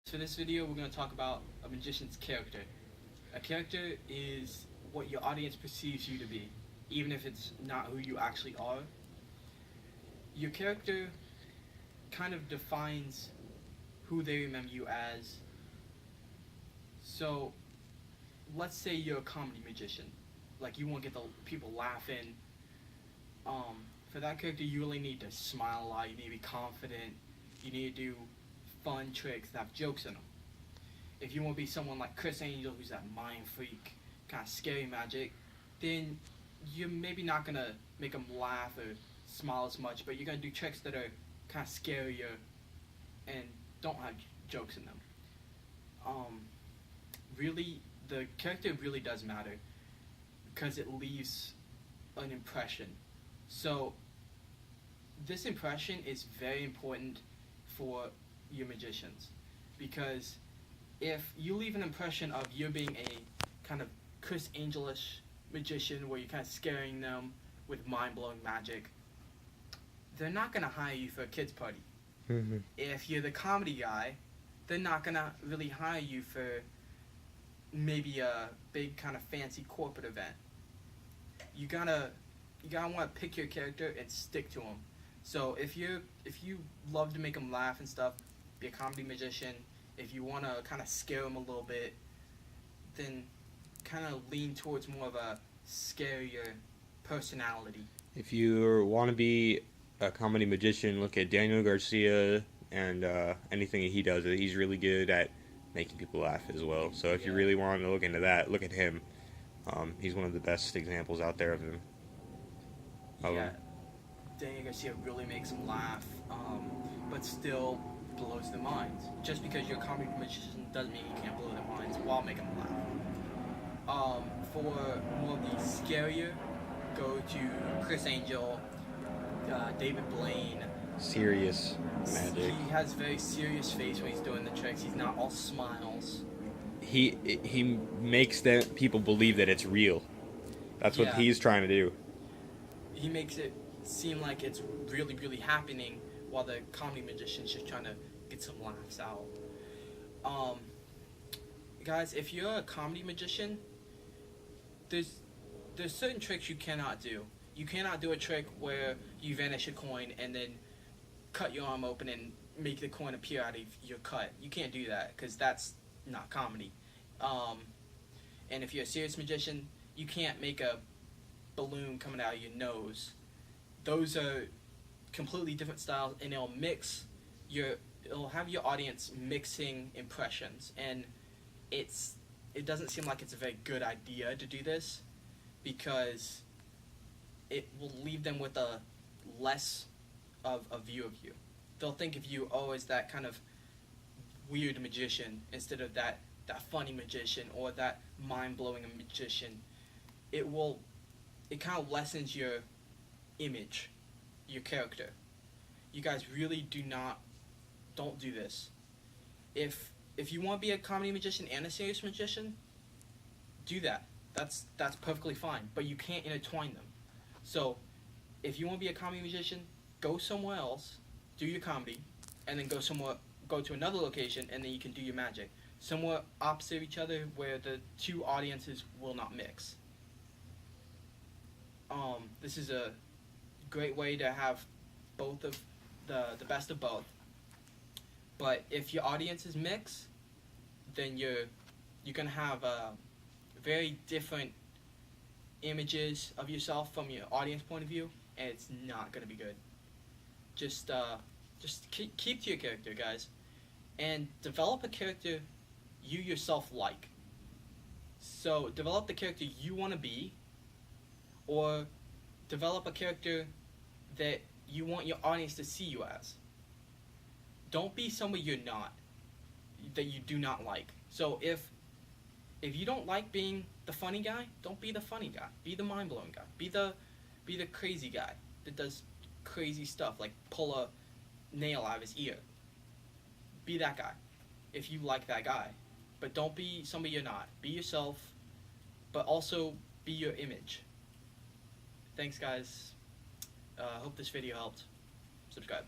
For this video, we're going to talk about a magician's character. A character is what your audience perceives you to be, even if it's not who you actually are. Your character kind of defines who they remember you as. So, let's say you're a comedy magician. Like, you want to get the people laughing. For that character, you really need to smile a lot. You need to be confident. You need to do fun tricks that have jokes in them. If you want to be someone like Criss Angel, who's that mind freak, kind of scary magic, then you're maybe not going to make them laugh or smile as much, but you're going to do tricks that are kind of scarier and don't have jokes in them. Really, the character really does matter because it leaves an impression. So, this impression is very important for your magicians, because if you leave an impression of you being a kind of Criss Angelish magician where you're kind of scaring them with mind-blowing magic, they're not going to hire you for a kids party. Mm-hmm. If you're the comedy guy, they're not going to really hire you for maybe a big kind of fancy corporate event. You gotta want to pick your character and stick to them. So if you love to make them laugh and stuff, be a comedy magician. If you want to kind of scare them a little bit, then kind of lean towards more of a scarier personality. If you want to be a comedy magician, look at Daniel Garcia and anything he does. He's really good at making people laugh as well. So if you really want to look into that, look at him. He's one of the best examples out there of him. Daniel Garcia really makes them laugh, but still blows their minds. Just because you're a comedy magician doesn't mean you can't blow their minds while making them laugh. For more of the scarier, go to Criss Angel, David Blaine. Serious magic. He has a very serious face when he's doing the tricks. He's not all smiles. He makes people believe that it's real. That's what he's trying to do. He makes it seem like it's really, really happening, while the comedy magician's just trying to get some laughs out. Guys, if you're a comedy magician, there's certain tricks you cannot do. You cannot do a trick where you vanish a coin and then cut your arm open and make the coin appear out of your cut. You can't do that because that's not comedy. And if you're a serious magician, you can't make a balloon coming out of your nose. Those are completely different styles, and it'll have your audience mixing impressions, and it doesn't seem like it's a very good idea to do this, because it will leave them with a less of a view of you. They'll think of you as that kind of weird magician instead of that funny magician or that mind-blowing magician. It kind of lessens your image, your character. You guys really don't do this. If you want to be a comedy magician and a serious magician, do that. That's perfectly fine, but you can't intertwine them. So, if you want to be a comedy magician, go somewhere else, do your comedy, and then go to another location, and then you can do your magic. Somewhere opposite of each other where the two audiences will not mix. This is a great way to have both of the best of both. But if your audiences mix, then you're gonna have very different images of yourself from your audience point of view, and it's not gonna be good. Just keep to your character, guys, and develop a character you yourself like. So develop the character you want to be, or develop a character that you want your audience to see you as. Don't be somebody you're not, that you do not like. So if you don't like being the funny guy, don't be the funny guy. Be the mind-blowing guy. Be the crazy guy that does crazy stuff, like pull a nail out of his ear. Be that guy if you like that guy. But don't be somebody you're not. Be yourself, but also be your image. Thanks, guys. Hope this video helped. Subscribe.